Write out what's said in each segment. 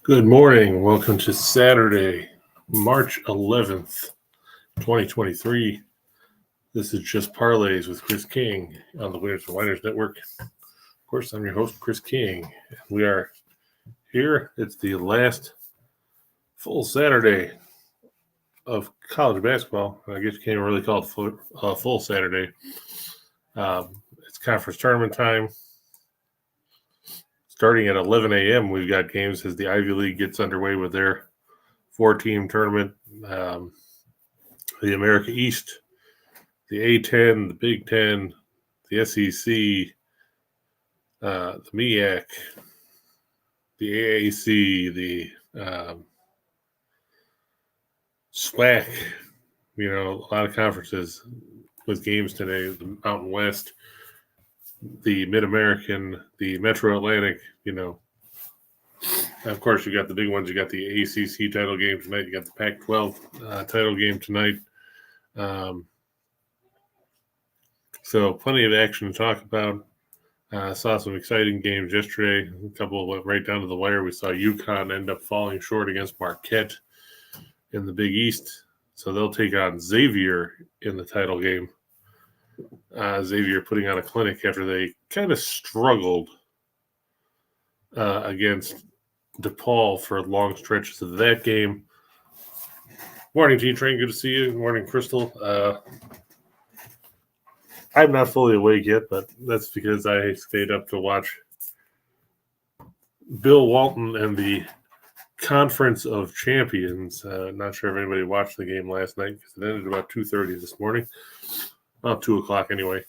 Good morning. Welcome to Saturday, March 11th, 2023. This is Just Parlays with Chris King on the Winners and Winers Network. Of course, I'm your host, Chris King. We are here. It's the last full Saturday of college basketball. I guess you can't really call it full Saturday. It's conference tournament time. Starting at 11 a.m., we've got games as the Ivy League gets underway with their four-team tournament. The America East, the A-10, the Big Ten, the SEC, the MEAC, the AAC, the SWAC. A lot of conferences with games today. The Mountain West, the Mid-American, the Metro Atlantic, Of course, you got the big ones. You got the ACC title game tonight. You got the Pac-12 title game tonight. So plenty of action to talk about. Saw some exciting games yesterday. A couple went right down to the wire. We saw UConn end up falling short against Marquette in the Big East. So they'll take on Xavier in the title game. Xavier putting on a clinic after they kind of struggled against DePaul for long stretches of that game. Morning, T-Train. Good to see you. Morning, Crystal. I'm not fully awake yet, but that's because I stayed up to watch Bill Walton and the Conference of Champions. Not sure if anybody watched the game last night because it ended about 2:30 this morning. About 2 o'clock anyway.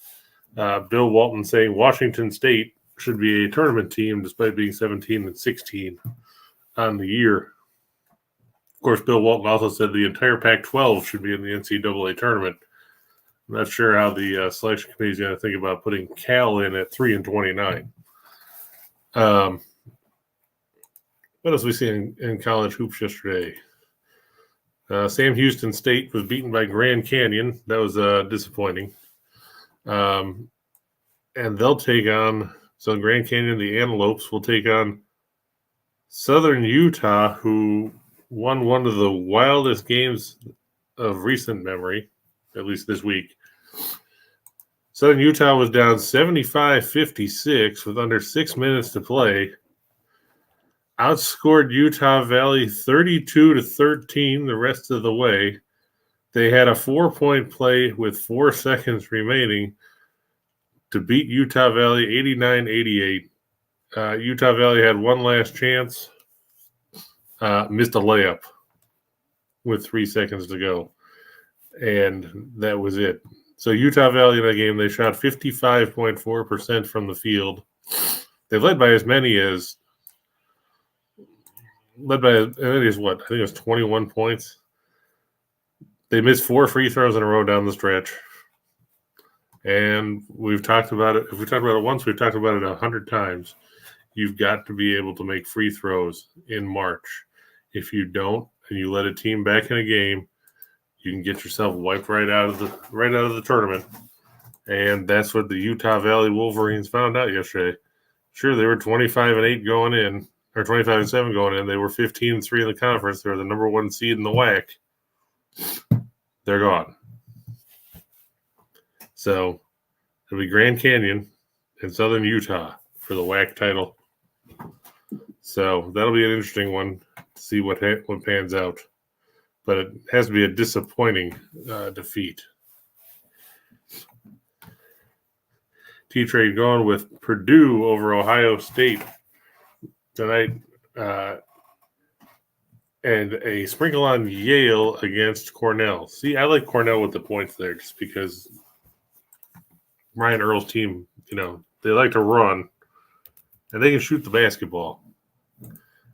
Bill Walton saying Washington State should be a tournament team despite being 17-16 on the year. Of course, Bill Walton also said the entire Pac-12 should be in the NCAA tournament. I'm not sure how the selection committee is going to think about putting Cal in at 3-29. What else we see in college hoops yesterday? Sam Houston State was beaten by Grand Canyon. That was disappointing. And they'll take on, so Grand Canyon, the Antelopes, will take on Southern Utah, who won one of the wildest games of recent memory, at least this week. Southern Utah was down 75-56 with under 6 minutes to play. Outscored Utah Valley 32-13 the rest of the way. They had a 4-point play with 4 seconds remaining to beat Utah Valley 89-88. Utah Valley had one last chance, missed a layup with 3 seconds to go, and that was it. So Utah Valley in that game, they shot 55.4% from the field. They led by as many as what? I think it was 21 points. They missed 4 free throws in a row down the stretch. And we've talked about it. If we talked about it once, we've talked about it 100 times. You've got to be able to make free throws in March. If you don't, and you let a team back in a game, you can get yourself wiped right out of the tournament. And that's what the Utah Valley Wolverines found out yesterday. Sure, they were 25-8 going in, or 25-7 going in. They were 15-3 in the conference. They were the number 1 seed in the WAC. They're gone. So it'll be Grand Canyon and Southern Utah for the WAC title. So that'll be an interesting one to see what pans out. But it has to be a disappointing defeat. T-Trade going with Purdue over Ohio State tonight. And a sprinkle on Yale against Cornell. See, I like Cornell with the points there just because Ryan Earl's team, they like to run and they can shoot the basketball.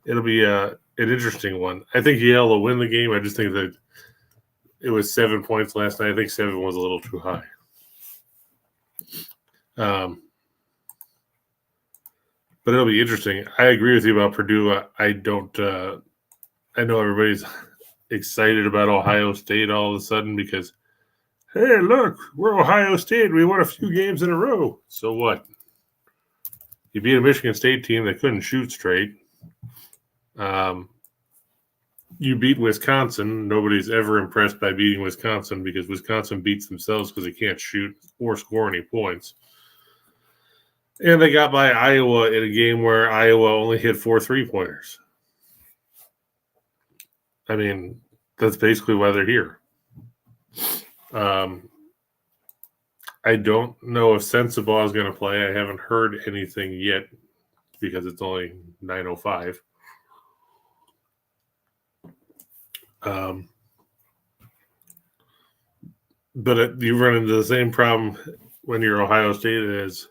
It'll be an interesting one. I think Yale will win the game. I just think that it was 7 points last night. I think 7 was a little too high. But it'll be interesting. I agree with you about Purdue. I know everybody's excited about Ohio State all of a sudden because, hey, look, we're Ohio State. We won a few games in a row. So what? You beat a Michigan State team that couldn't shoot straight. You beat Wisconsin. Nobody's ever impressed by beating Wisconsin because Wisconsin beats themselves because they can't shoot or score any points. And they got by Iowa in a game where Iowa only hit 4 3-pointers. I mean, that's basically why they're here. I don't know if Sensabaugh is going to play. I haven't heard anything yet because it's only 9:05. But you run into the same problem when you're Ohio State as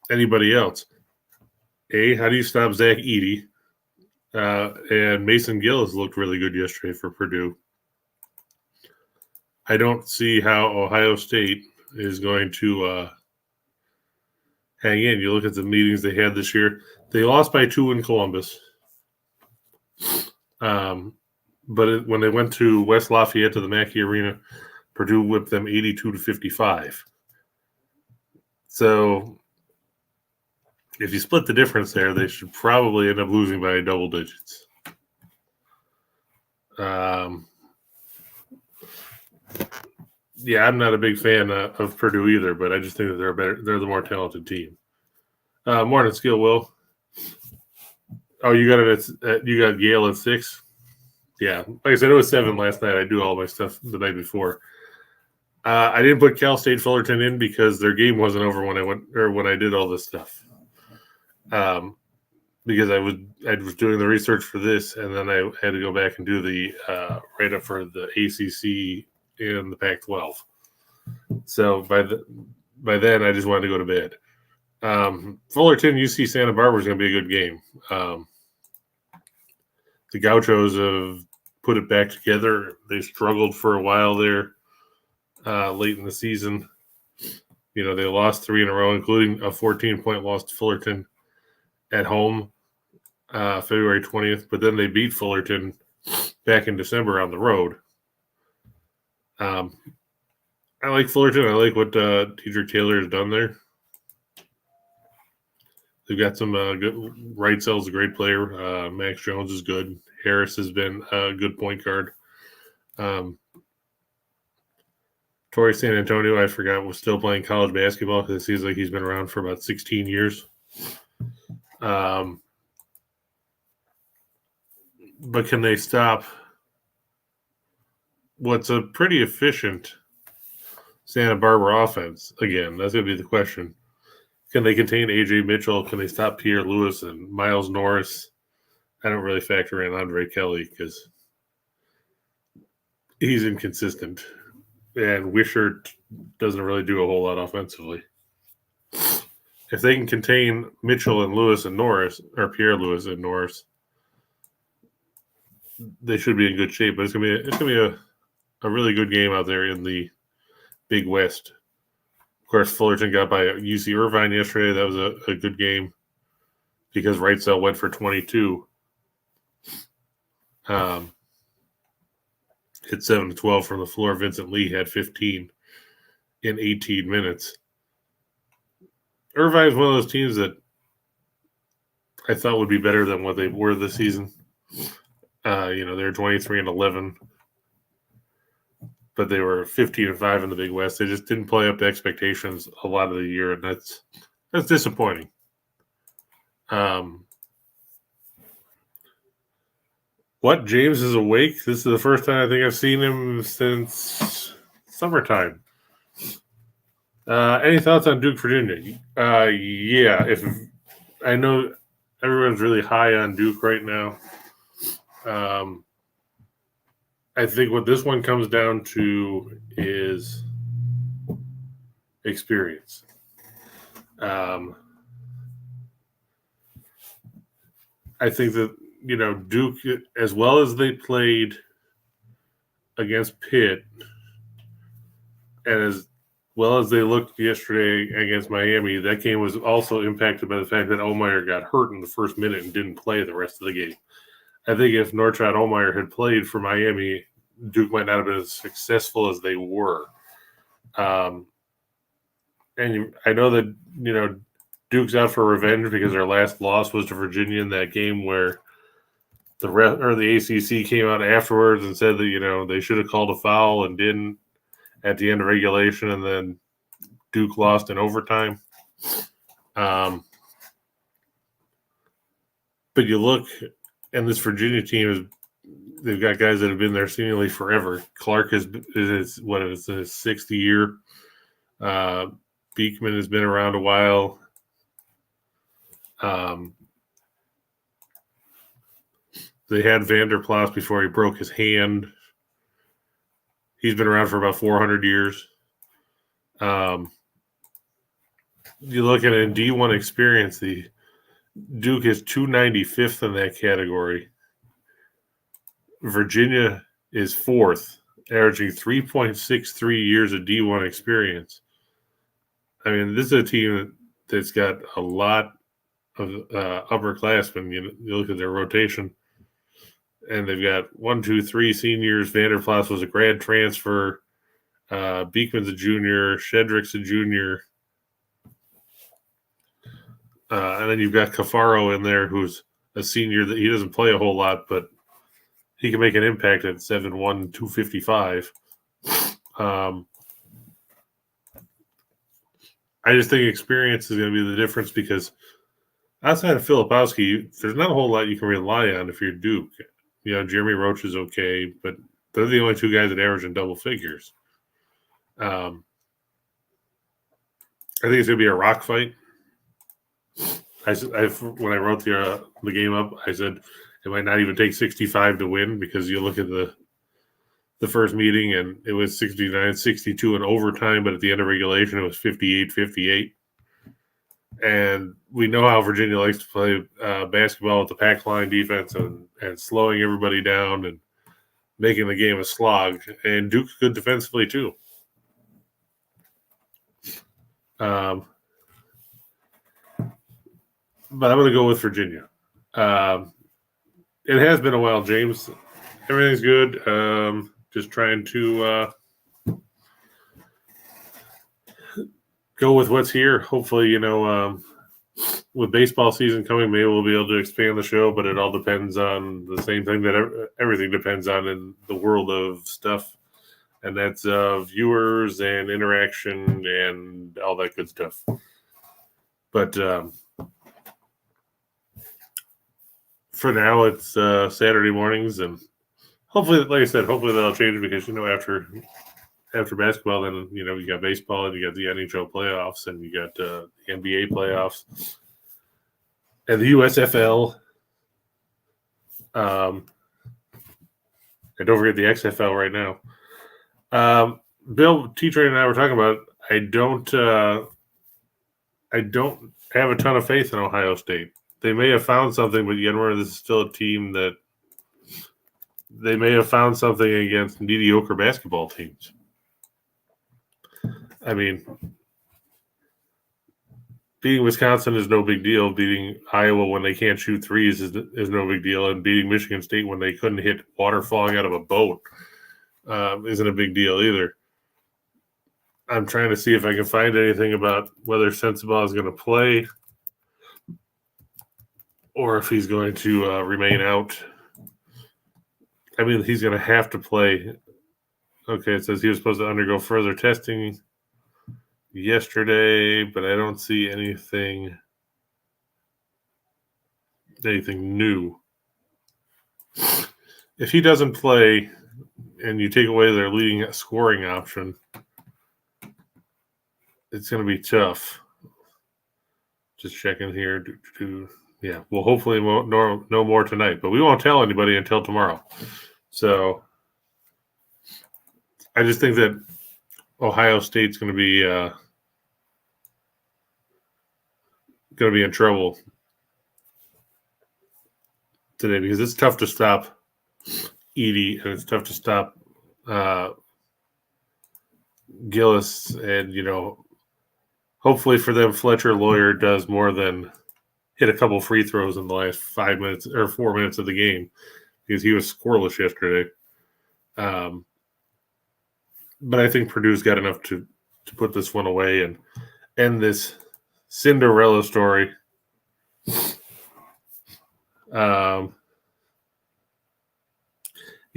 anybody else. How do you stop Zach Edey? And Mason Gillis looked really good yesterday for Purdue. I don't see how Ohio State is going to hang in. You look at the meetings they had this year. They lost by 2 in Columbus. But when they went to West Lafayette to the Mackey Arena, Purdue whipped them 82-55. So if you split the difference there, they should probably end up losing by double digits. Yeah, I'm not a big fan of Purdue either, but I just think that they're the more talented team. Morning, Skill Will. Oh, you got it. You got Yale at 6. Yeah, like I said, it was 7 last night. I do all my stuff the night before. I didn't put Cal State Fullerton in because their game wasn't over when I did all this stuff. Because I was doing the research for this, and then I had to go back and do the write up for the ACC and the Pac-12. So by then, I just wanted to go to bed. Fullerton, UC Santa Barbara is going to be a good game. The Gauchos have put it back together. They struggled for a while there late in the season. They lost 3 in a row, including a 14-point loss to Fullerton at home February 20th. But then they beat Fullerton back in December on the road. I like Fullerton. I like what Dedrick Taylor has done there. They've got some good. Wrightsell's a great player. Max Jones is good. Harris has been a good point guard. Torrey San Antonio, I forgot, was still playing college basketball because it seems like he's been around for about 16 years. But can they stop what's a pretty efficient Santa Barbara offense? Again, that's going to be the question. Can they contain A.J. Mitchell? Can they stop Pierre Lewis and Miles Norris? I don't really factor in Andre Kelly because he's inconsistent. And Wishart doesn't really do a whole lot offensively. If they can contain Mitchell and Lewis and Norris, or Pierre Lewis and Norris, they should be in good shape. But it's gonna be a really good game out there in the Big West. Of course, Fullerton got by UC Irvine yesterday. That was a good game because Wrightsell went for 22. Hit 7-12 from the floor. Vincent Lee had 15 in 18 minutes. Irvine is one of those teams that I thought would be better than what they were this season. They're 23-11, but they were 15-5 in the Big West. They just didn't play up to expectations a lot of the year, and that's disappointing. What? James is awake? This is the first time I think I've seen him since summertime. Any thoughts on Duke, Virginia? Yeah. If I know everyone's really high on Duke right now. I think what this one comes down to is experience. I think that, Duke, as well as they played against Pitt, and as well as they looked yesterday against Miami, that game was also impacted by the fact that Omeyer got hurt in the first minute and didn't play the rest of the game. I think if Norchad Omeyer had played for Miami, Duke might not have been as successful as they were. And I know that, Duke's out for revenge because their last loss was to Virginia in that game where the ACC came out afterwards and said that they should have called a foul and didn't at the end of regulation, and then Duke lost in overtime. But you look, and this Virginia team they've got guys that have been there seemingly forever. Clark is his 6th year. Beekman has been around a while. They had Vanderplas before he broke his hand. He's been around for about 400 years. You look at it in D1 experience, the Duke is 295th in that category. Virginia is 4th, averaging 3.63 years of D1 experience. I mean, this is a team that's got a lot of upperclassmen. You look at their rotation, and they've got 1, 2, 3 seniors. Vanderplas was a grad transfer. Beekman's a junior. Shedrick's a junior. And then you've got Cafaro in there, who's a senior. That he doesn't play a whole lot, but he can make an impact at 7'1", 255. I just think experience is going to be the difference, because outside of Filipowski, there's not a whole lot you can rely on if you're Duke. Jeremy Roach is okay, but they're the only two guys that average in double figures. I think it's going to be a rock fight. When I wrote the game up, I said it might not even take 65 to win, because you look at the first meeting and it was 69-62 in overtime, but at the end of regulation it was 58-58. And we know how Virginia likes to play basketball with the pack line defense and slowing everybody down and making the game a slog. And Duke's good defensively too. But I'm going to go with Virginia. It has been a while, James. Everything's good. Just trying to go with what's here. Hopefully, with baseball season coming, maybe we'll be able to expand the show, but it all depends on the same thing that everything depends on in the world of stuff, and that's viewers and interaction and all that good stuff. But for now, it's Saturday mornings, and hopefully, like I said, hopefully that'll change, because after basketball, then you got baseball and you got the NHL playoffs and you got the NBA playoffs and the USFL. And don't forget the XFL right now. Bill, T-Train and I were talking about. I don't have a ton of faith in Ohio State. They may have found something, but you got to remember, this is still a team that they may have found something against mediocre basketball teams. I mean, beating Wisconsin is no big deal. Beating Iowa when they can't shoot threes is no big deal. And beating Michigan State when they couldn't hit water falling out of a boat isn't a big deal either. I'm trying to see if I can find anything about whether Sensabaugh is going to play or if he's going to remain out. I mean, he's going to have to play. Okay, it says he was supposed to undergo further testing yesterday, but I don't see anything new. If he doesn't play and you take away their leading scoring option, it's going to be tough. Just checking here. Yeah, well, hopefully no more tonight, but we won't tell anybody until tomorrow. So I just think that Ohio State's going to be in trouble today, because it's tough to stop Edey and it's tough to stop Gillis, and hopefully for them, Fletcher Lawyer does more than hit a couple free throws in the last 5 minutes or 4 minutes of the game, because he was scoreless yesterday. But I think Purdue's got enough to put this one away and end this Cinderella story.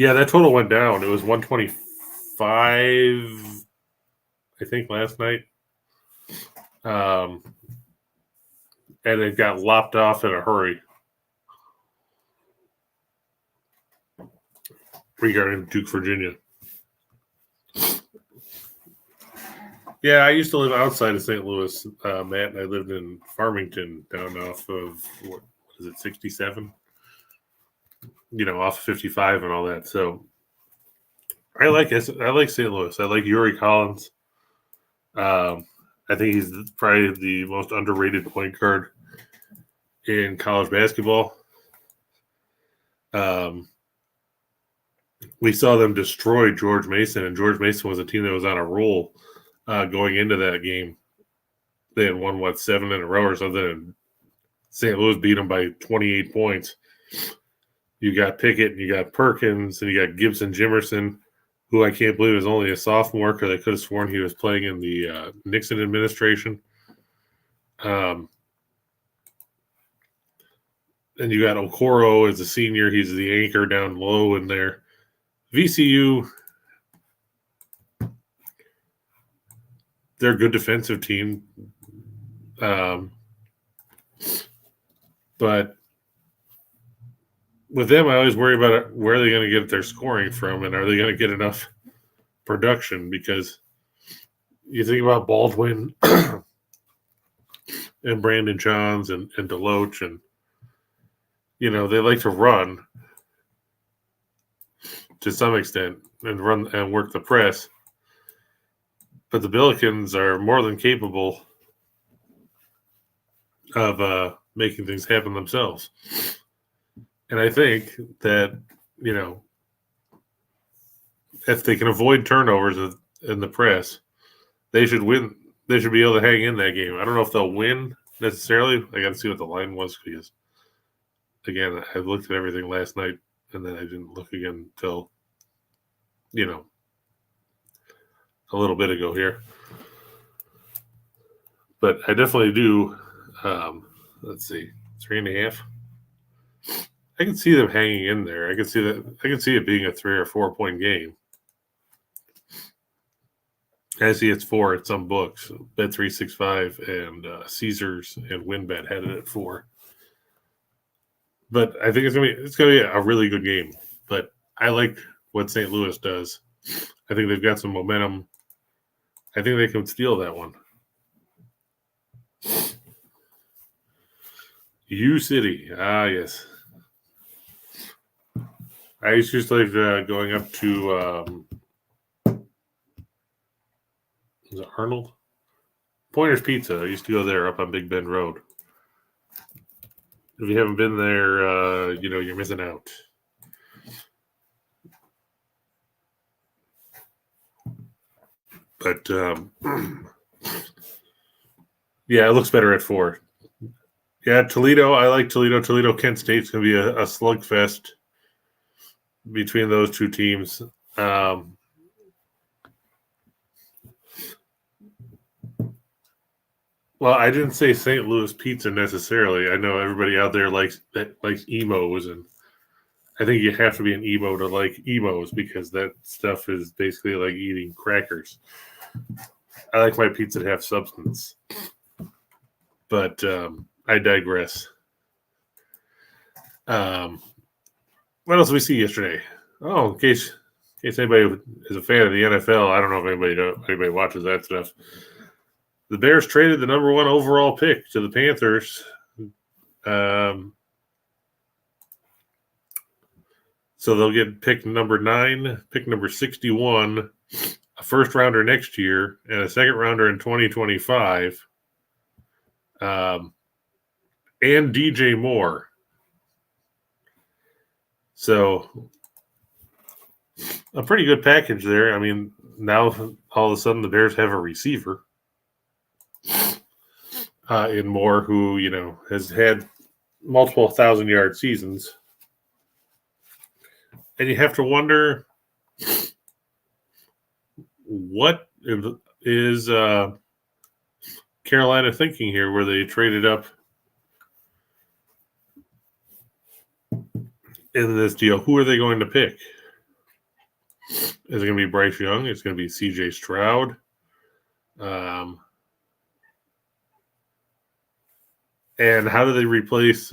Yeah, that total went down. It was 125, I think, last night. And it got lopped off in a hurry regarding Duke, Virginia. Yeah, I used to live outside of St. Louis, Matt, and I lived in Farmington down off of, what is it, 67? Off of 55 and all that. So I like St. Louis. I like Yuri Collins. I think he's probably the most underrated point guard in college basketball. We saw them destroy George Mason, and George Mason was a team that was on a roll going into that game. They had won, 7 in a row or something, and St. Louis beat them by 28 points. You got Pickett, and you got Perkins, and you got Gibson Jimerson, who I can't believe is only a sophomore because I could have sworn he was playing in the Nixon administration. And you got Okoro as a senior. He's the anchor down low in there. VCU, they're a good defensive team. But with them, I always worry about where they're going to get their scoring from, and are they going to get enough production? Because you think about Baldwin and Brandon Johns and Deloach, and they like to run to some extent and run and work the press. But the Billikens are more than capable of making things happen themselves. And I think that, if they can avoid turnovers in the press, they should win. They should be able to hang in that game. I don't know if they'll win necessarily. I got to see what the line was because, again, I looked at everything last night and then I didn't look again until, a little bit ago here. But I definitely do. Let's see, 3.5. I can see them hanging in there. I can see that. I can see it being a 3 or 4 point game. I see it's 4 at some books. Bet365 and Caesars and WinBet had it at 4. But I think it's gonna be a really good game. But I like what St. Louis does. I think they've got some momentum. I think they can steal that one. U-City. Yes. I used to like going up to is it Arnold? Pointer's Pizza. I used to go there up on Big Bend Road. If you haven't been there, you're missing out. But yeah, it looks better at 4. Yeah, Toledo. I like Toledo. Toledo, Kent State's going to be a slugfest between those two teams. Well, I didn't say St. Louis pizza necessarily. I know everybody out there likes emos, and I think you have to be an emo to like emos because that stuff is basically like eating crackers. I like my pizza to have substance, but I digress. What else did we see yesterday? Oh, in case anybody is a fan of the NFL, I don't know if anybody watches that stuff. The Bears traded the number 1 overall pick to the Panthers. So they'll get pick number 9, pick number 61, a first rounder next year, and a second rounder in 2025. And DJ Moore. So a pretty good package there. I mean, now all of a sudden the Bears have a receiver in Moore who, has had multiple 1,000-yard seasons. And you have to wonder what is Carolina thinking here where they traded up in this deal. Who are they going to pick? Is it going to be Bryce Young? It's going to be C.J. Stroud. And how do they replace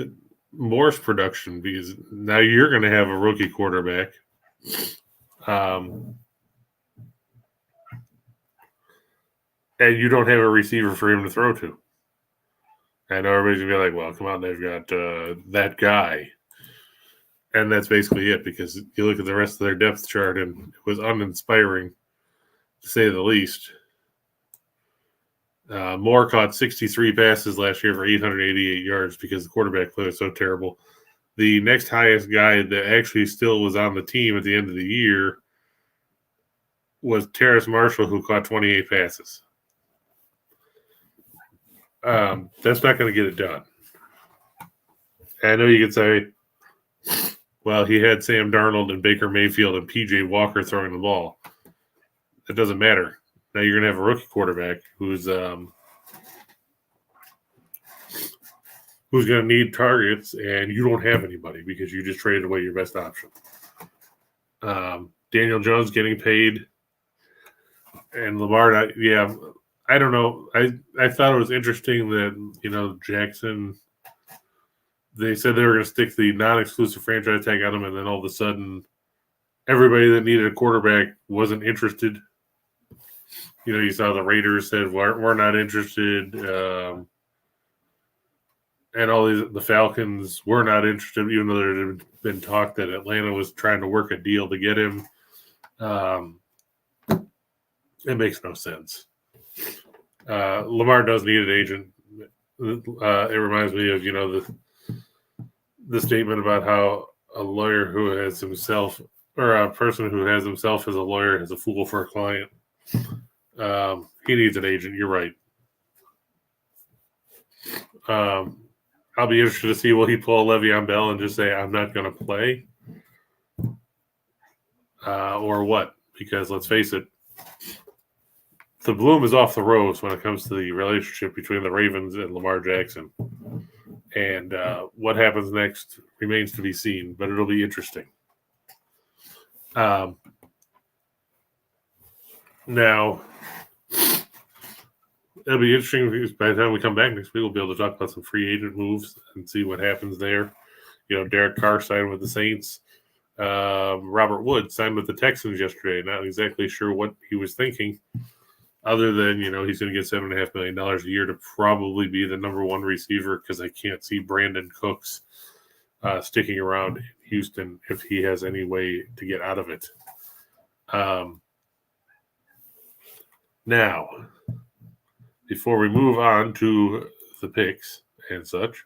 Moore's production? Because now you're going to have a rookie quarterback. And you don't have a receiver for him to throw to. I know everybody's going to be like, well, come on, they've got that guy. And that's basically it, because you look at the rest of their depth chart, and it was uninspiring, to say the least. Moore caught 63 passes last year for 888 yards because the quarterback play was so terrible. The next highest guy that actually still was on the team at the end of the year was Terrace Marshall, who caught 28 passes. That's not going to get it done. I know you could say, well, he had Sam Darnold and Baker Mayfield and P.J. Walker throwing the ball. It doesn't matter. Now you're going to have a rookie quarterback who's going to need targets, and you don't have anybody because you just traded away your best option. Daniel Jones getting paid, and Lamar, I don't know. I thought it was interesting that, Jackson, they said they were going to stick the non-exclusive franchise tag on him, and then all of a sudden, everybody that needed a quarterback wasn't interested. You saw the Raiders said, we're not interested. And all the Falcons were not interested, even though there had been talk that Atlanta was trying to work a deal to get him. It makes no sense. Lamar does need an agent. It reminds me of, the statement about how a lawyer who has himself, or a person who has himself as a lawyer, is a fool for a client. He needs an agent. You're right. I'll be interested to see, will he pull Le'Veon Bell and just say, I'm not going to play? Or what? Because let's face it, the bloom is off the rose when it comes to the relationship between the Ravens and Lamar Jackson. And what happens next remains to be seen, but it'll be interesting. Now, it'll be interesting because by the time we come back next week, we'll be able to talk about some free agent moves and see what happens there. Derek Carr signed with the Saints. Robert Woods signed with the Texans yesterday. Not exactly sure what he was thinking, other than, he's going to get $7.5 million a year to probably be the number one receiver, because I can't see Brandon Cooks sticking around in Houston if he has any way to get out of it. Now, before we move on to the picks and such,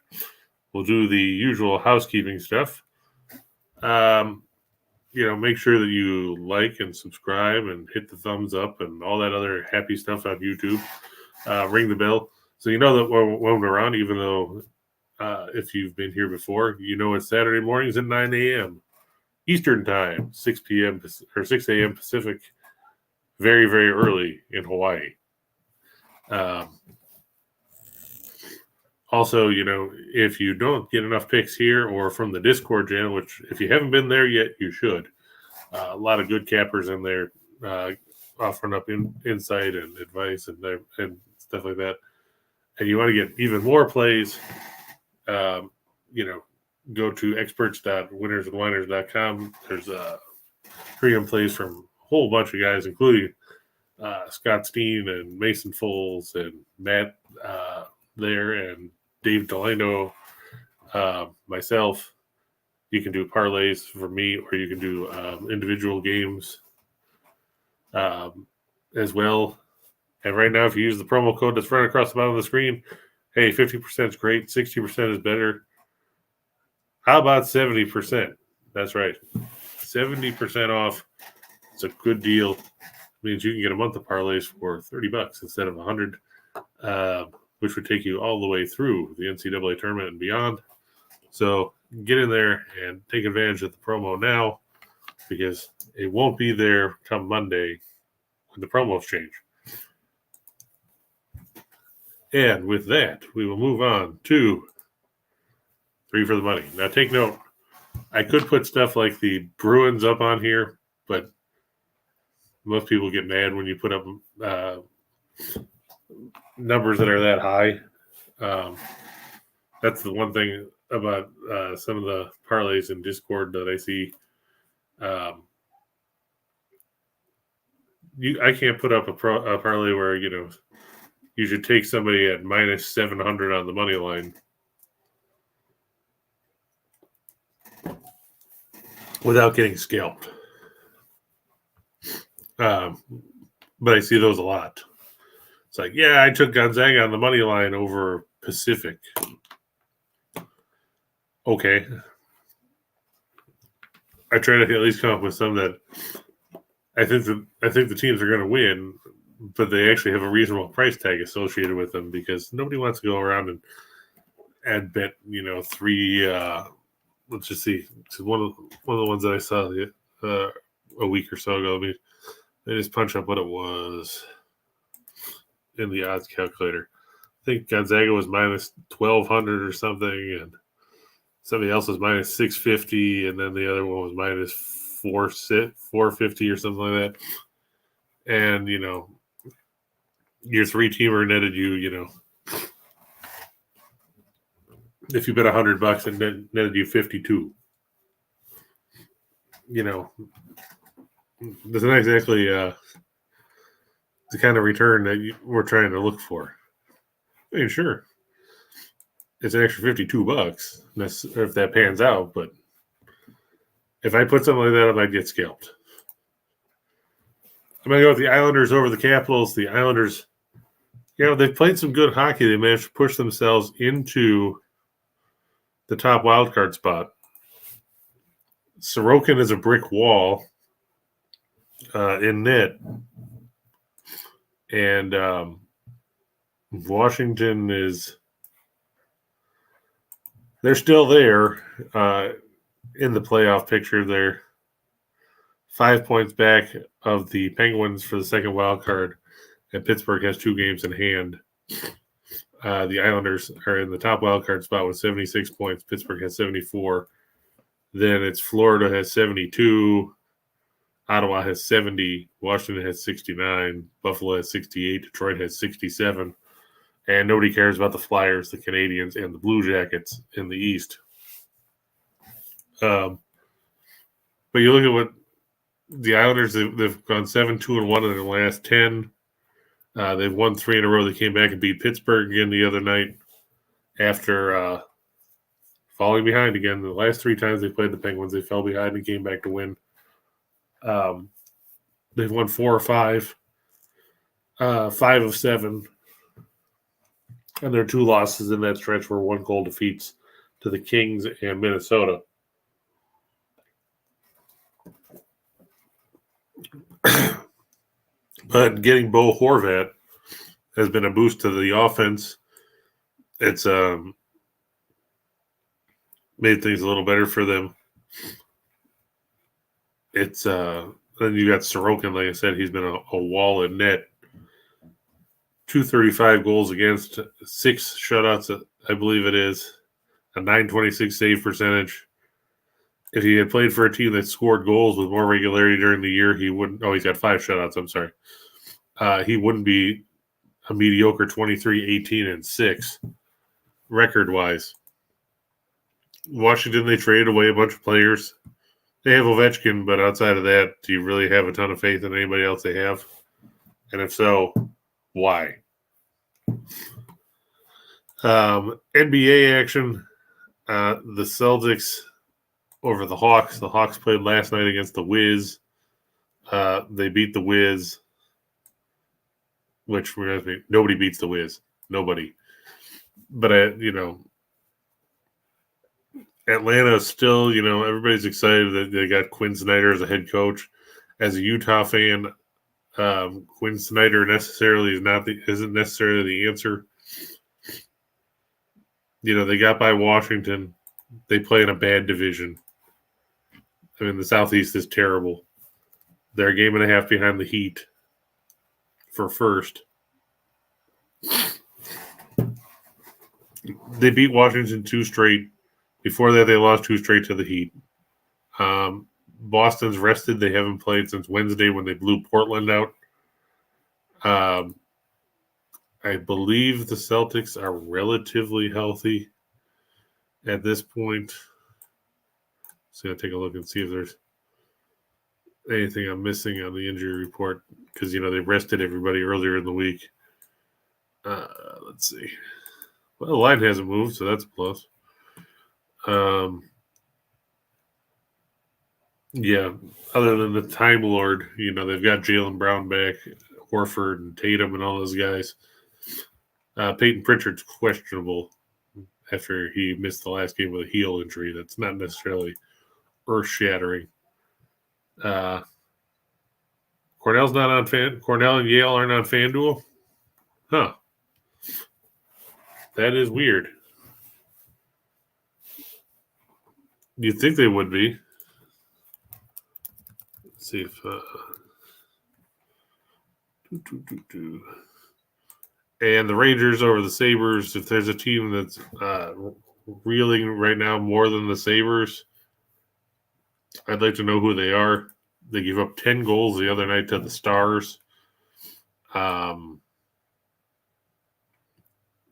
we'll do the usual housekeeping stuff. Make sure that you like and subscribe and hit the thumbs up and all that other happy stuff on YouTube. Ring the bell so you know that when we're on, even though if you've been here before, it's Saturday mornings at 9 a.m. Eastern Time, 6 p.m. or 6 a.m. Pacific, very, very early in Hawaii. Also, if you don't get enough picks here or from the Discord channel, which if you haven't been there yet, you should. A lot of good cappers in there offering up insight and advice and stuff like that. And you want to get even more plays, go to experts.winnersandwhiners.com. There's premium plays from a whole bunch of guys, including Scott Steen and Mason Foles and Matt there and Dave Delano, myself. You can do parlays for me, or you can do individual games as well. And right now, if you use the promo code that's right across the bottom of the screen, hey, 50% is great, 60% is better. How about 70%? That's right. 70% off. It's a good deal. It means you can get a month of parlays for $30 instead of $100, which would take you all the way through the NCAA tournament and beyond. So get in there and take advantage of the promo now, because it won't be there come Monday when the promos change. And with that, we will move on to 3 for the money. Now, take note, I could put stuff like the Bruins up on here, but most people get mad when you put up numbers that are that high. That's the one thing about some of the parlays in Discord that I see. I can't put up a parlay where you should take somebody at minus 700 on the money line without getting scalped. But I see those a lot. It's like, yeah, I took Gonzaga on the money line over Pacific. Okay. I try to at least come up with some that I think the teams are going to win, but they actually have a reasonable price tag associated with them because nobody wants to go around and bet three. Let's just see. One of the ones that I saw a week or so ago. I just punch up what it was in the odds calculator. I think Gonzaga was minus 1,200 or something, and somebody else was minus 650, and then the other one was minus 450 or something like that. And your three-teamer netted you, if you bet $100, it netted you 52. That's not exactly the kind of return that we're trying to look for. I mean, sure, it's an extra $52 if that pans out, but if I put something like that up, I'd get scalped. I'm going to go with the Islanders over the Capitals. The Islanders, they've played some good hockey. They managed to push themselves into the top wildcard spot. Sorokin is a brick wall in net. And Washington they're still there in the playoff picture. They're 5 points back of the Penguins for the second wild card, and Pittsburgh has 2 games in hand. The Islanders are in the top wild card spot with 76 points. Pittsburgh has 74. Then it's Florida has 72. Ottawa has 70. Washington has 69. Buffalo has 68. Detroit has 67. And nobody cares about the Flyers, the Canadiens, and the Blue Jackets in the East. But you look at what the Islanders, they've gone 7-2-1 in their last 10. They've won 3 in a row. They came back and beat Pittsburgh again the other night after falling behind again. The last 3 times they played the Penguins, they fell behind and came back to win. They've won 4 or 5, 5 of 7. And their 2 losses in that stretch were 1-goal defeats to the Kings and Minnesota. But getting Bo Horvat has been a boost to the offense. It's made things a little better for them. It's then you got Sorokin, like I said, he's been a wall in net. 235 goals against, 6 shutouts, I believe it is, a .926 save percentage. If he had played for a team that scored goals with more regularity during the year, he wouldn't. Oh, he's got 5 shutouts. I'm sorry. He wouldn't be a mediocre 23, 18, and 6 record-wise. Washington, they traded away a bunch of players. They have Ovechkin, but outside of that, do you really have a ton of faith in anybody else they have? And if so, why? NBA action. The Celtics over the Hawks. The Hawks played last night against the Wiz. They beat the Wiz, which reminds me, nobody beats the Wiz. Nobody. But, Atlanta is still, everybody's excited that they got Quinn Snyder as a head coach. As a Utah fan, Quinn Snyder isn't necessarily the answer. They got by Washington. They play in a bad division. I mean, the Southeast is terrible. They're a game and a half behind the Heat for first. They beat Washington 2 straight. Before that, they lost 2 straight to the Heat. Boston's rested. They haven't played since Wednesday when they blew Portland out. I believe the Celtics are relatively healthy at this point. So I'll take a look and see if there's anything I'm missing on the injury report because, they rested everybody earlier in the week. Let's see. Well, the line hasn't moved, so that's a plus. Yeah, other than the Time Lord, they've got Jaylen Brown back, Horford and Tatum and all those guys. Peyton Pritchard's questionable after he missed the last game with a heel injury. That's not necessarily earth-shattering. Cornell's not on Cornell and Yale aren't on FanDuel? Huh. That is weird. You'd think they would be. Let's see if... And the Rangers over the Sabres, if there's a team that's reeling right now more than the Sabres, I'd like to know who they are. They gave up 10 goals the other night to the Stars.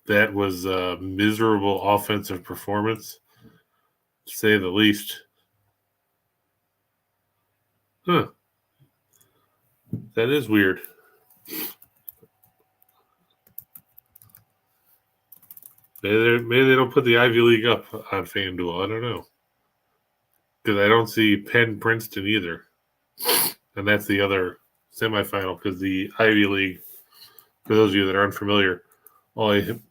That was a miserable offensive performance, to say the least. Huh. That is weird. Maybe they don't put the Ivy League up on FanDuel. I don't know. Because I don't see Penn Princeton either. And that's the other semifinal because the Ivy League, for those of you that are unfamiliar, only have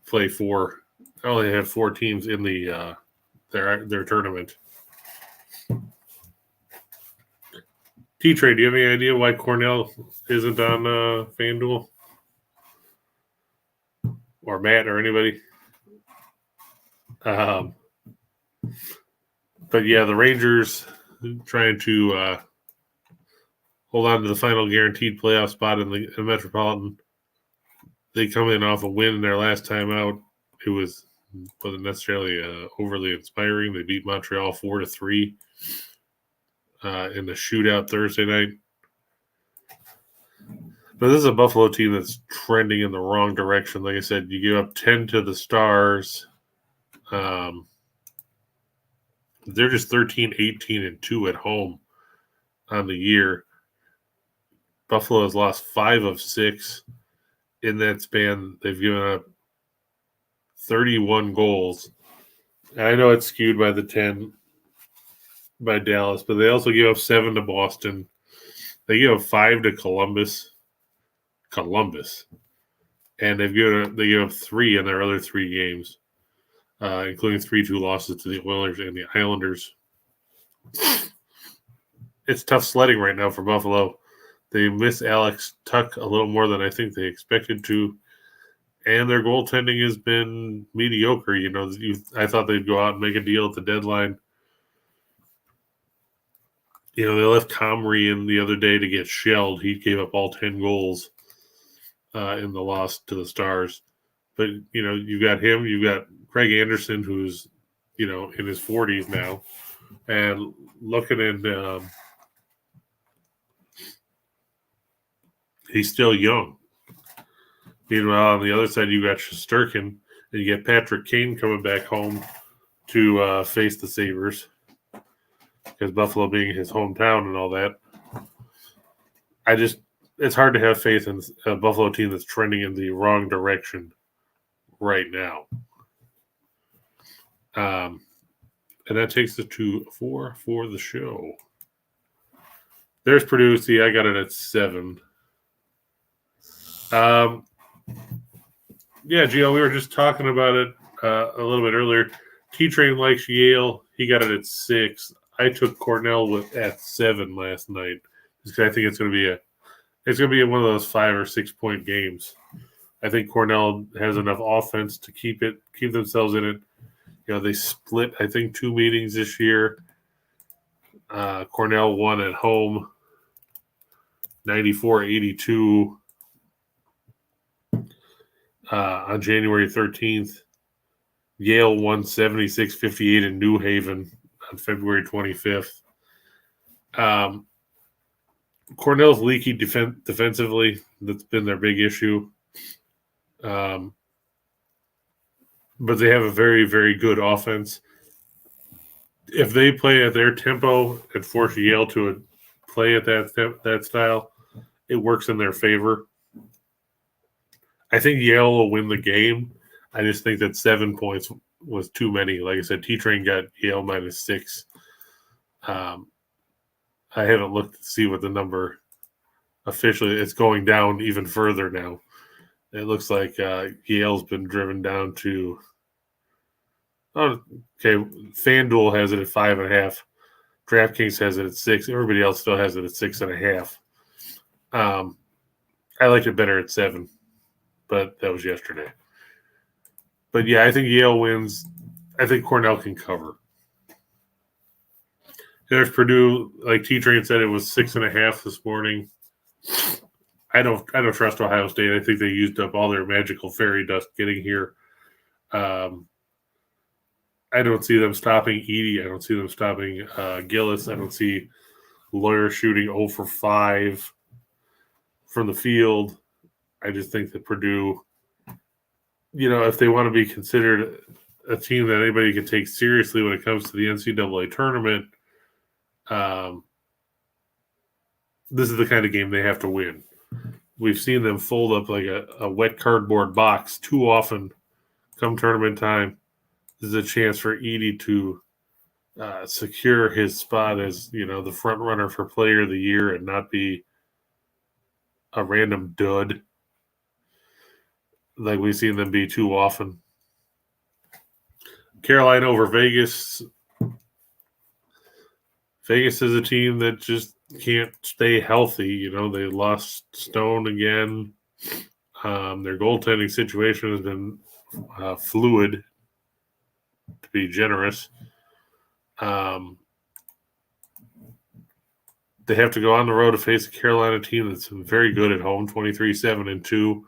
4 teams in the their tournament. T-Trade, do you have any idea why Cornell isn't on FanDuel? Or Matt or anybody? But yeah, the Rangers trying to hold on to the final guaranteed playoff spot in the Metropolitan. They come in off a win their last time out. It wasn't necessarily overly inspiring. They beat Montreal 4-3 in the shootout Thursday night. But this is a Buffalo team that's trending in the wrong direction. Like I said, you give up 10 to the Stars. They're just 13, 18, and 2 at home on the year. Buffalo has lost 5 of 6 in that span. They've given up 31 goals. And I know it's skewed by the 10 by Dallas, but they also give up 7 to Boston. They give up 5 to Columbus. And they give up 3 in their other 3 games. Including 3-2 losses to the Oilers and the Islanders. It's tough sledding right now for Buffalo. They miss Alex Tuck a little more than I think they expected to, and their goaltending has been mediocre. I thought they'd go out and make a deal at the deadline. They left Comrie in the other day to get shelled. He gave up all 10 goals in the loss to the Stars. But, you got him. You got Craig Anderson, who's, in his 40s now. And looking at he's still young. Meanwhile, on the other side, you got Shesterkin. And you get Patrick Kane coming back home to face the Sabres. Because Buffalo being his hometown and all that. It's hard to have faith in a Buffalo team that's trending in the wrong direction right now. And that takes us to 4 for the show. There's Purdue. See, I got it at 7. Yeah, Gio, we were just talking about it a little bit earlier. T-Train likes Yale. He got it at 6. I took Cornell at 7 last night because I think it's going to be one of those 5 or 6 point games. I think Cornell has enough offense to keep themselves in it. They split, I think, 2 meetings this year. Cornell won at home 94-82 on January 13th. Yale won 76-58 in New Haven on February 25th. Cornell's leaky defensively. That's been their big issue. But they have a very, very good offense. If they play at their tempo and force Yale to play at that style, it works in their favor. I think Yale will win the game. I just think that 7 points was too many. Like I said, T-Train got Yale -6. I haven't looked to see what the number officially. It's going down even further now. It looks like Yale's been driven down to. Oh, okay. FanDuel has it at 5.5. DraftKings has it at 6. Everybody else still has it at 6.5. I liked it better at 7, but that was yesterday. But yeah, I think Yale wins. I think Cornell can cover. There's Purdue, like T-Train said, it was 6.5 this morning. I don't trust Ohio State. I think they used up all their magical fairy dust getting here. I don't see them stopping Edey. I don't see them stopping Gillis. I don't see Lawyer shooting 0 for 5 from the field. I just think that Purdue, if they want to be considered a team that anybody can take seriously when it comes to the NCAA tournament, this is the kind of game they have to win. We've seen them fold up like a wet cardboard box too often come tournament time. This is a chance for Edey to secure his spot as, the front runner for player of the year and not be a random dud like we've seen them be too often. Carolina over Vegas. Vegas is a team that just can't stay healthy. They lost Stone again. Their goaltending situation has been fluid, to be generous. They have to go on the road to face a Carolina team that's very good at home, 23-7-2.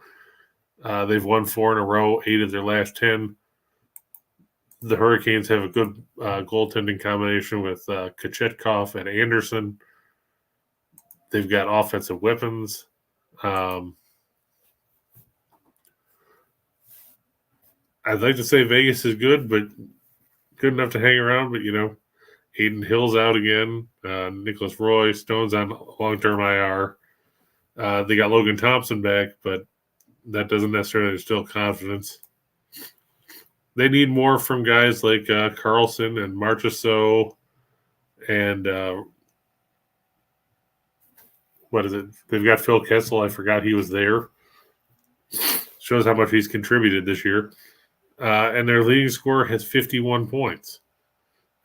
They've won 4 in a row, 8 of their last 10. The Hurricanes have a good goaltending combination with Kochetkov and Anderson. They've got offensive weapons. I'd like to say Vegas is good, but good enough to hang around. But, Hayden Hill's out again. Nicholas Roy, Stone's on long-term IR. They got Logan Thompson back, but that doesn't necessarily instill confidence. They need more from guys like Carlson and Marchessault and what is it? They've got Phil Kessel. I forgot he was there. Shows how much he's contributed this year. And their leading scorer has 51 points.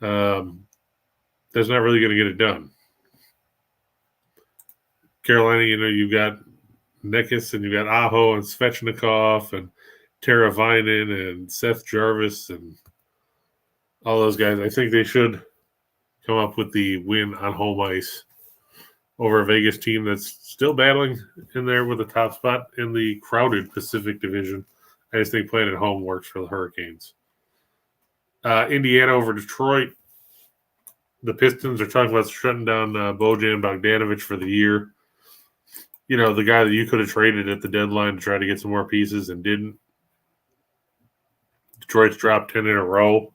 That's not really going to get it done. Carolina, you've got Nekis and you've got Aho and Svechnikov and Tara Vinen and Seth Jarvis and all those guys. I think they should come up with the win on home ice over a Vegas team that's still battling in there with a top spot in the crowded Pacific Division. I just think playing at home works for the Hurricanes. Indiana over Detroit. The Pistons are talking about shutting down Bojan Bogdanovic for the year. The guy that you could have traded at the deadline to try to get some more pieces and didn't. Detroit's dropped 10 in a row.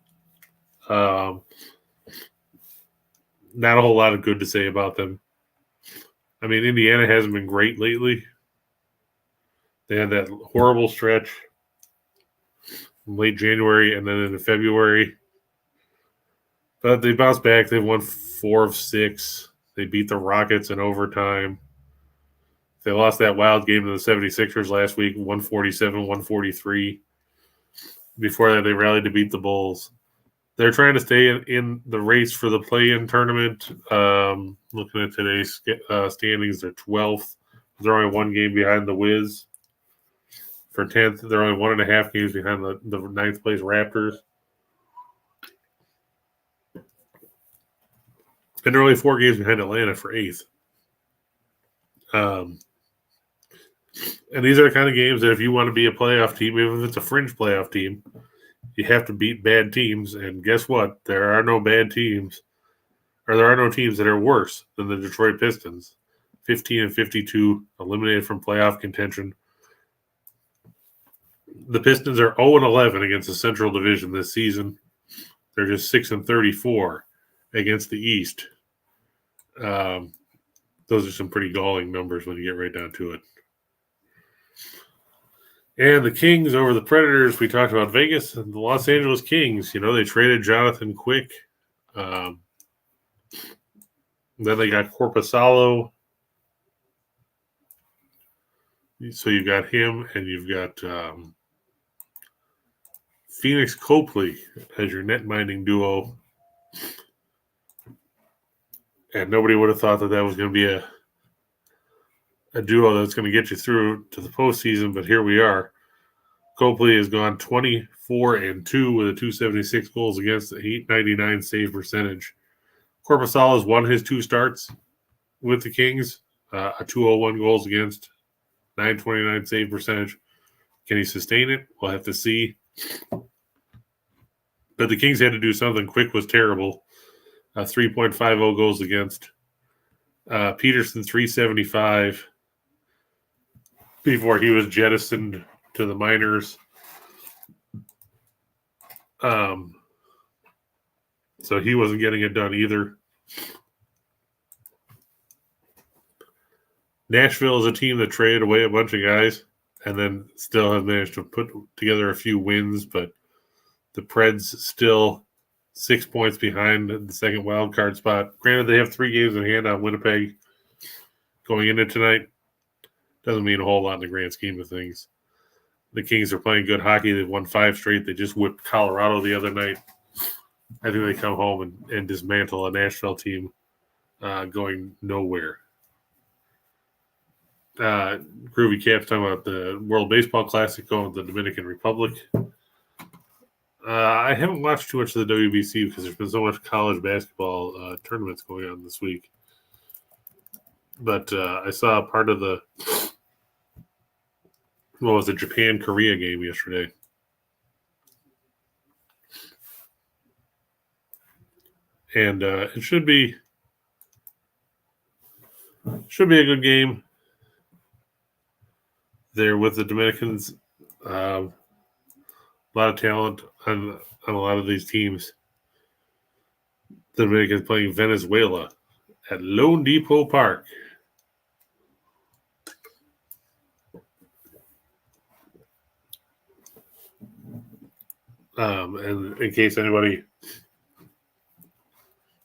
Not a whole lot of good to say about them. I mean, Indiana hasn't been great lately. They had that horrible stretch in late January and then into February. But they bounced back. They've won 4 of 6. They beat the Rockets in overtime. They lost that wild game to the 76ers last week, 147-143. Before that, they rallied to beat the Bulls. They're trying to stay in the race for the play-in tournament. Looking at today's standings, they're 12th. They're only 1 game behind the Wiz. For 10th, they're only 1.5 games behind the 9th place Raptors. And they're only 4 games behind Atlanta for 8th. And these are the kind of games that if you want to be a playoff team, even if it's a fringe playoff team, you have to beat bad teams. And guess what? There are no bad teams or there are no teams that are worse than the Detroit Pistons. 15-52, eliminated from playoff contention. The Pistons are 0-11 against the Central Division this season. They're just 6-34 against the East. Those are some pretty galling numbers when you get right down to it. And the Kings over the Predators. We talked about Vegas and the Los Angeles Kings. They traded Jonathan Quick. Then they got Korpisalo. So you've got him, and you've got Phoenix Copley as your net minding duo. And nobody would have thought that was going to be a duo that's going to get you through to the postseason, but here we are. Copley has gone 24-2 with a 276 goals against, 899 save percentage. Korpisalo has won his 2 starts with the Kings, a 201 goals against, 929 save percentage. Can he sustain it? We'll have to see. But the Kings had to do something. Quick was terrible. 3.50 goals against. Peterson 375 before he was jettisoned to the minors. So he wasn't getting it done either. Nashville is a team that traded away a bunch of guys and then still have managed to put together a few wins, but the Preds still 6 points behind the second wild card spot. Granted, they have 3 games in hand on Winnipeg going into tonight. Doesn't mean a whole lot in the grand scheme of things. The Kings are playing good hockey. They've won 5 straight. They just whipped Colorado the other night. I think they come home and dismantle a Nashville team going nowhere. Groovy Cap's talking about the World Baseball Classic going to the Dominican Republic. I haven't watched too much of the WBC because there's been so much college basketball tournaments going on this week. But I saw part of the Japan-Korea game yesterday. And it should be a good game there with the Dominicans. A lot of talent on a lot of these teams. The Dominicans playing Venezuela at Lone Depot Park. And in case anybody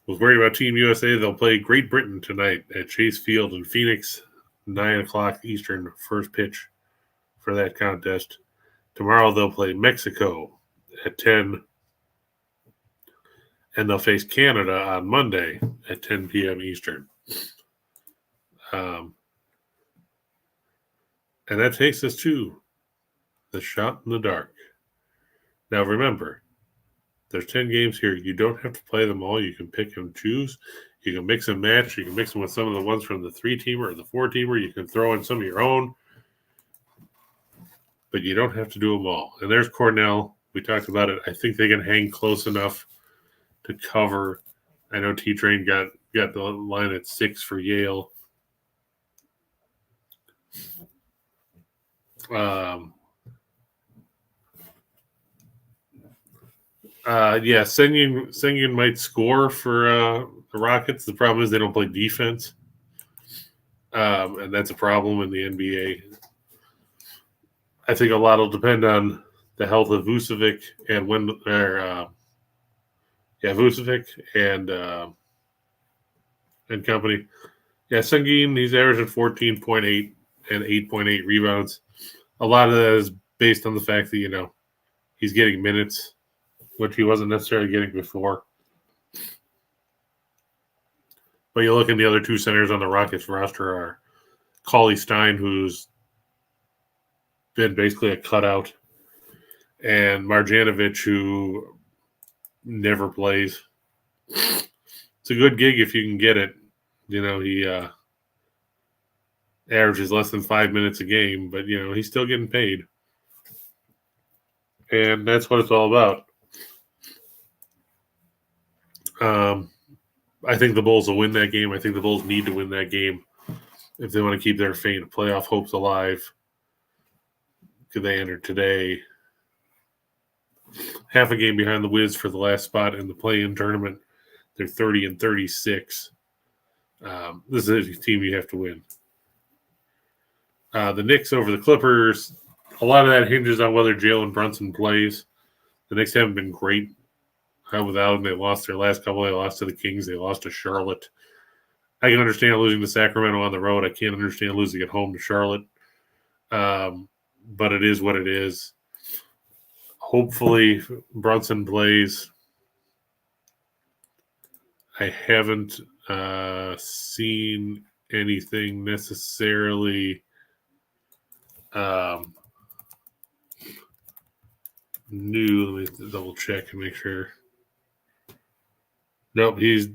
was worried about Team USA, they'll play Great Britain tonight at Chase Field in Phoenix, 9 o'clock Eastern, first pitch for that contest. Tomorrow they'll play Mexico at 10, and they'll face Canada on Monday at 10 p.m. Eastern. And that takes us to the shot in the dark. Now remember, there's 10 games here. You don't have to play them all. You can pick and choose. You can mix and match. You can mix them with some of the ones from the 3-teamer or the 4-teamer. You can throw in some of your own. But you don't have to do them all. And there's Cornell. We talked about it. I think they can hang close enough to cover. I know T-Train got the line at 6 for Yale. Sengun might score for the Rockets. The problem is they don't play defense. And that's a problem in the NBA. I think a lot will depend on the health of Vucevic and Vucevic and company. Yeah, Sengun, he's averaging 14.8 and 8.8 rebounds. A lot of that is based on the fact that, he's getting minutes, which he wasn't necessarily getting before. But you look at the other 2 centers on the Rockets roster are Cauley Stein, who's been basically a cutout, and Marjanovic, who never plays. It's a good gig if you can get it. He averages less than 5 minutes a game, but, he's still getting paid. And that's what it's all about. I think the Bulls will win that game. I think the Bulls need to win that game if they want to keep their faint playoff hopes alive. Could they enter today? Half a game behind the Wiz for the last spot in the play-in tournament. They're 30-36. This is a team you have to win. The Knicks over the Clippers. A lot of that hinges on whether Jalen Brunson plays. The Knicks haven't been great without him. They lost their last couple. They lost to the Kings. They lost to Charlotte. I can understand losing to Sacramento on the road. I can't understand losing at home to Charlotte. But it is what it is. Hopefully Brunson plays. I haven't seen anything necessarily new. Let me double check and make sure. Nope, he's.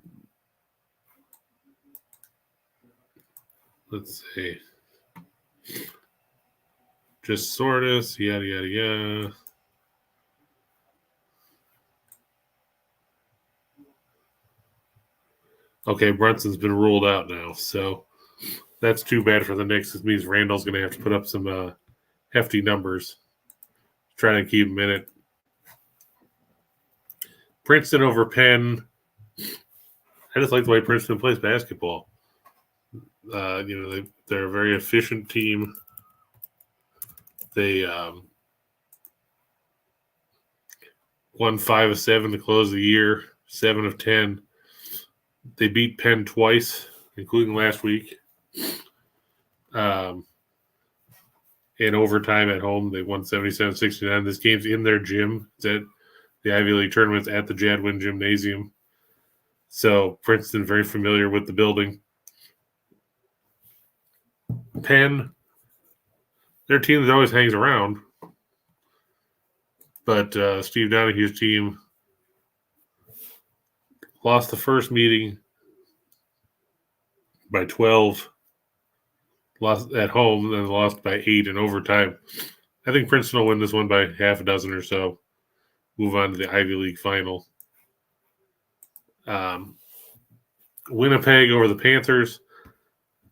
Let's see. Just soreness, yada, yada, yada. Okay, Brunson's been ruled out now, so that's too bad for the Knicks. This means Randall's going to have to put up some hefty numbers, trying to keep him in it. Princeton over Penn. I just like the way Princeton plays basketball. They're a very efficient team. They won 5 of 7 to close the year, 7 of 10. They beat Penn twice, including last week. In overtime at home, they won 77-69. This game's in their gym. It's at the Ivy League tournament's at the Jadwin Gymnasium. So Princeton very familiar with the building. Penn, their team that always hangs around. But Steve Donahue's team lost the first meeting by 12, lost at home, then lost by 8 in overtime. I think Princeton will win this one by half a dozen or so. Move on to the Ivy League final. Winnipeg over the Panthers.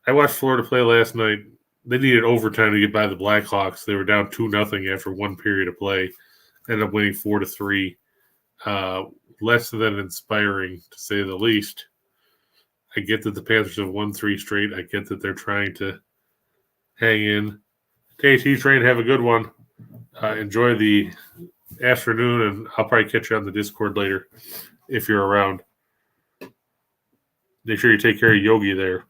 I watched Florida play last night. They needed overtime to get by the Blackhawks. They were down 2-0 after one period of play. Ended up winning 4-3. Less than inspiring, to say the least. I get that the Panthers have won 3 straight. I get that they're trying to hang in. KT train, have a good one. Enjoy the afternoon, and I'll probably catch you on the Discord later if you're around. Make sure you take care of Yogi there.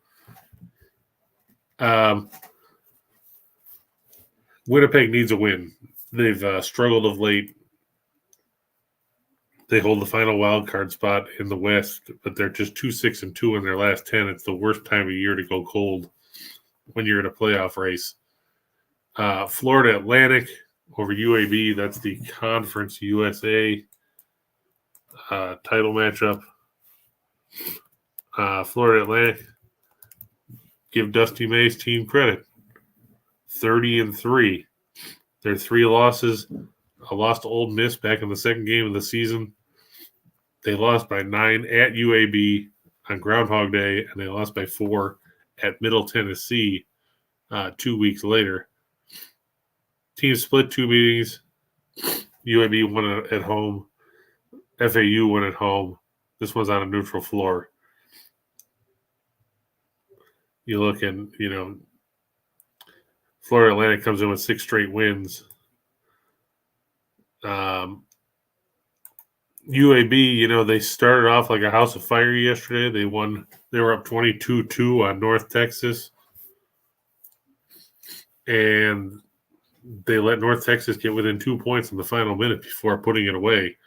Winnipeg needs a win. They've struggled of late. They hold the final wild card spot in the West, but they're just 2-6-2 in their last 10. It's the worst time of year to go cold when you're in a playoff race. Florida Atlantic over UAB. That's the Conference USA title matchup. Florida Atlantic, give Dusty May's team credit. 30-3. Their 3 losses. A loss to Ole Miss back in the second game of the season. They lost by 9 at UAB on Groundhog Day, and they lost by 4 at Middle Tennessee 2 weeks later. Teams split 2 meetings. UAB won at home. FAU won at home. This one's on a neutral floor. You look and, Florida Atlantic comes in with 6 straight wins. UAB, they started off like a house of fire yesterday. They won. They were up 22-2 on North Texas. And they let North Texas get within 2 points in the final minute before putting it away.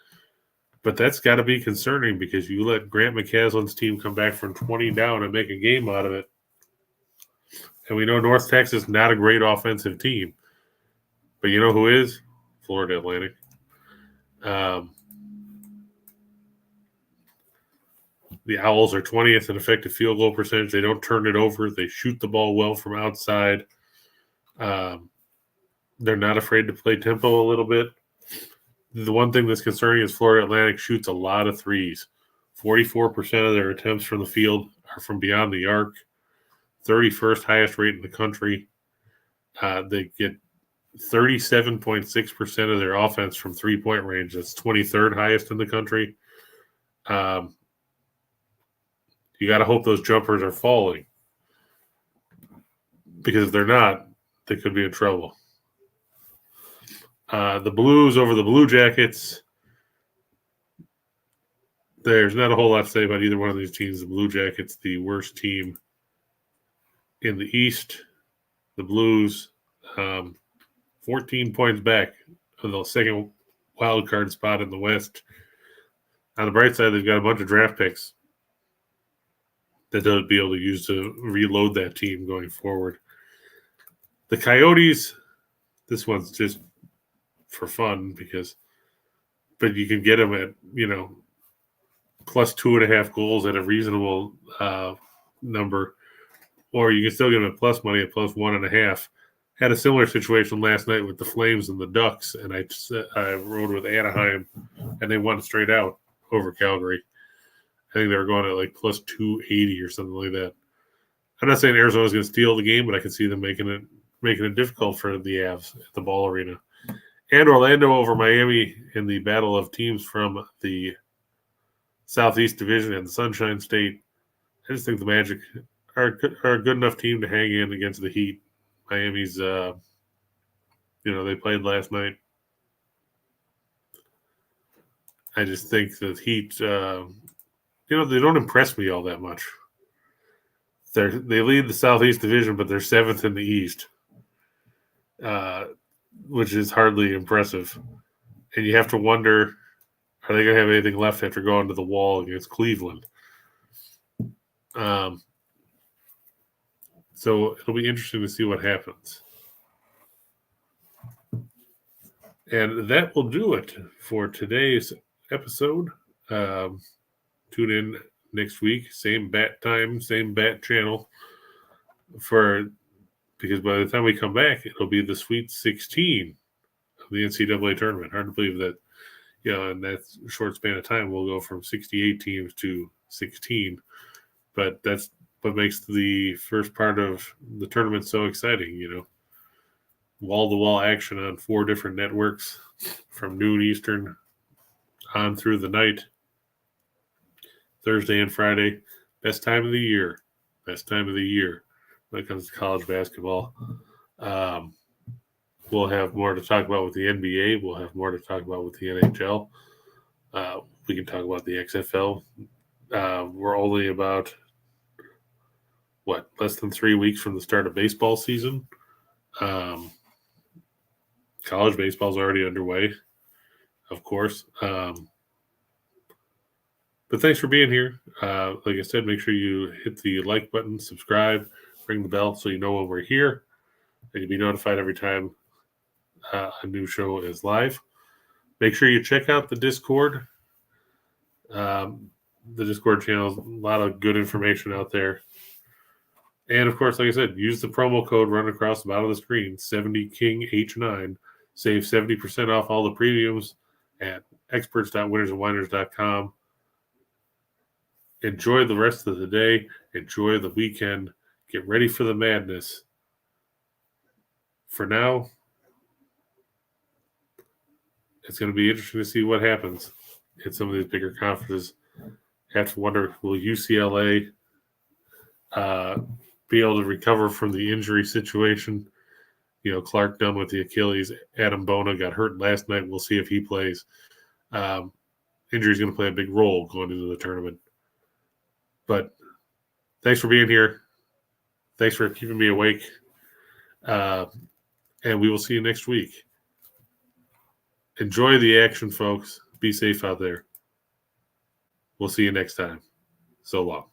But that's got to be concerning because you let Grant McCaslin's team come back from 20 down and make a game out of it. And we know North Texas is not a great offensive team. But you know who is? Florida Atlantic. The Owls are 20th in effective field goal percentage. They don't turn it over. They shoot the ball well from outside. They're not afraid to play tempo a little bit. The one thing that's concerning is Florida Atlantic shoots a lot of threes, 44% of their attempts from the field are from beyond the arc. 31st highest rate in the country. They get 37.6% of their offense from three-point range. That's 23rd highest in the country. You got to hope those jumpers are falling, because if they're not, they could be in trouble. The Blues over the Blue Jackets. There's not a whole lot to say about either one of these teams. The Blue Jackets, the worst team in the East. The Blues, 14 points back on the second wild card spot in the West. On the bright side, they've got a bunch of draft picks that they'll be able to use to reload that team going forward. The Coyotes, this one's just for fun but you can get them at, plus 2.5 goals at a reasonable number, or you can still get them at plus money at plus 1.5. Had a similar situation last night with the Flames and the Ducks, and I rode with Anaheim, and they won straight out over Calgary. I think they were going at like plus 280 or something like that. I'm not saying Arizona's going to steal the game, but I can see them making it difficult for the Avs at the Ball Arena. And Orlando over Miami in the battle of teams from the Southeast Division and the Sunshine State. I just think the Magic are a good enough team to hang in against the Heat. Miami's, they played last night. I just think the Heat, they don't impress me all that much. They lead the Southeast Division, but they're 7th in the East, which is hardly impressive. And you have to wonder, are they going to have anything left after going to the wall against Cleveland? So it'll be interesting to see what happens. And that will do it for today's episode. Tune in next week, same bat time, same bat channel, because by the time we come back, it'll be the Sweet 16 of the NCAA tournament. Hard to believe that, in that short span of time, we'll go from 68 teams to 16. But that's what makes the first part of the tournament so exciting, wall-to-wall action on 4 different networks from noon Eastern on through the night, Thursday and Friday. Best time of the year when it comes to college basketball. We'll have more to talk about with the NBA. We'll have more to talk about with the NHL. We can talk about the XFL. We're only about, less than 3 weeks from the start of baseball season. College baseball is already underway, of course. But thanks for being here. Like I said, make sure you hit the like button, subscribe, ring the bell so you know when we're here, and you'll be notified every time a new show is live. Make sure you check out the Discord. The Discord channel, a lot of good information out there. And, of course, like I said, use the promo code run across the bottom of the screen, 70KingH9. Save 70% off all the premiums at experts.winnersandwhiners.com. Enjoy the rest of the day. Enjoy the weekend. Get ready for the madness. For now, it's going to be interesting to see what happens in some of these bigger conferences. Have to wonder, will UCLA be able to recover from the injury situation? Clark done with the Achilles. Adam Bona got hurt last night. We'll see if he plays. Injury is going to play a big role going into the tournament. But thanks for being here. Thanks for keeping me awake. And we will see you next week. Enjoy the action, folks. Be safe out there. We'll see you next time. So long.